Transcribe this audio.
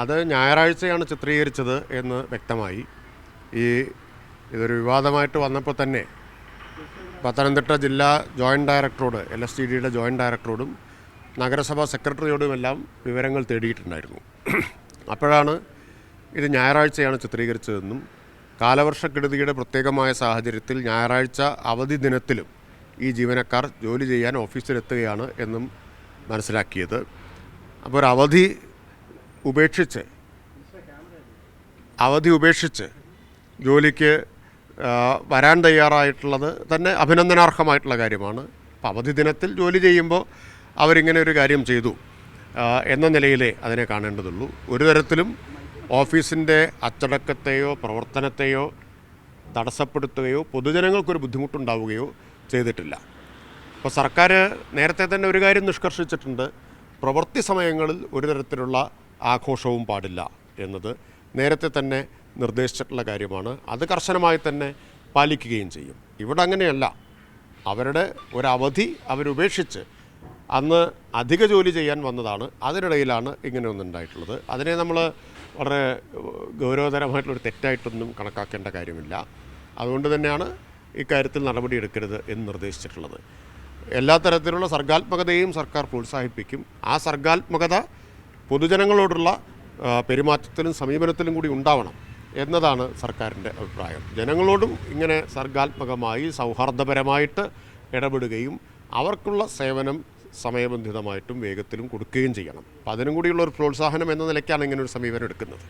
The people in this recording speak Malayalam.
അത് ഞായറാഴ്ചയാണ് ചിത്രീകരിച്ചത് എന്ന് വ്യക്തമായി. ഇതൊരു വിവാദമായിട്ട് വന്നപ്പോൾ തന്നെ പത്തനംതിട്ട ജില്ലാ ജോയിൻറ്റ് ഡയറക്ടറോട് LSTDയുടെ ജോയിൻറ്റ് ഡയറക്ടറോടും നഗരസഭാ സെക്രട്ടറിയോടുമെല്ലാം വിവരങ്ങൾ തേടിയിട്ടുണ്ടായിരുന്നു. അപ്പോഴാണ് ഇത് ഞായറാഴ്ചയാണ് ചിത്രീകരിച്ചതെന്നും കാലവർഷക്കെടുതിയുടെ പ്രത്യേകമായ സാഹചര്യത്തിൽ ഞായറാഴ്ച അവധി ദിനത്തിലും ഈ ജീവനക്കാർ ജോലി ചെയ്യാൻ ഓഫീസിലെത്തുകയാണ് എന്നും മനസ്സിലാക്കിയത്. അപ്പോൾ ഒരു അവധി ഉപേക്ഷിച്ച് ജോലിക്ക് വരാൻ തയ്യാറായിട്ടുള്ളത് തന്നെ അഭിനന്ദനാർഹമായിട്ടുള്ള കാര്യമാണ്. അപ്പോൾ അവധി ദിനത്തിൽ ജോലി ചെയ്യുമ്പോൾ അവരിങ്ങനെ ഒരു കാര്യം ചെയ്തു എന്ന നിലയിലേ അതിനെ കാണേണ്ടതുള്ളൂ. ഒരു തരത്തിലും ഓഫീസിൻ്റെ അച്ചടക്കത്തെയോ പ്രവർത്തനത്തെയോ തടസ്സപ്പെടുത്തുകയോ പൊതുജനങ്ങൾക്കൊരു ബുദ്ധിമുട്ടുണ്ടാവുകയോ ചെയ്തിട്ടില്ല. അപ്പോൾ സർക്കാർ നേരത്തെ തന്നെ ഒരു കാര്യം നിഷ്കർഷിച്ചിട്ടുണ്ട്. പ്രവൃത്തി സമയങ്ങളിൽ ഒരു തരത്തിലുള്ള ആഘോഷവും പാടില്ല എന്നത് നേരത്തെ തന്നെ നിർദ്ദേശിച്ചിട്ടുള്ള കാര്യമാണ്. അത് കർശനമായി തന്നെ പാലിക്കുകയും ചെയ്യും. ഇവിടെ അങ്ങനെയല്ല. അവരുടെ ഒരവധി അവരുപേക്ഷിച്ച് അന്ന് അധിക ജോലി ചെയ്യാൻ വന്നതാണ്. അതിനിടയിലാണ് ഇങ്ങനെ ഒന്നുണ്ടായിട്ടുള്ളത്. അതിനെ നമ്മൾ വളരെ ഗൗരവതരമായിട്ടുള്ളൊരു തെറ്റായിട്ടൊന്നും കണക്കാക്കേണ്ട കാര്യമില്ല. അതുകൊണ്ട് തന്നെയാണ് ഇക്കാര്യത്തിൽ നടപടിയെടുക്കരുത് എന്ന് നിർദ്ദേശിച്ചിട്ടുള്ളത്. എല്ലാ തരത്തിലുള്ള സർഗാത്മകതയും സർക്കാർ പ്രോത്സാഹിപ്പിക്കും. ആ സർഗാത്മകത പൊതുജനങ്ങളോടുള്ള പെരുമാറ്റത്തിലും സമീപനത്തിലും കൂടി ഉണ്ടാവണം എന്നതാണ് സർക്കാരിൻ്റെ അഭിപ്രായം. ജനങ്ങളോടും ഇങ്ങനെ സർഗാത്മകമായി സൗഹാർദ്ദപരമായിട്ട് ഇടപെടുകയും അവർക്കുള്ള സേവനം സമയബന്ധിതമായിട്ടും വേഗത്തിലും കൊടുക്കുകയും ചെയ്യണം. അപ്പം അതിനും കൂടിയുള്ള ഒരു പ്രോത്സാഹനം എന്ന നിലയ്ക്കാണ് ഇങ്ങനൊരു സമീപനം എടുക്കുന്നത്.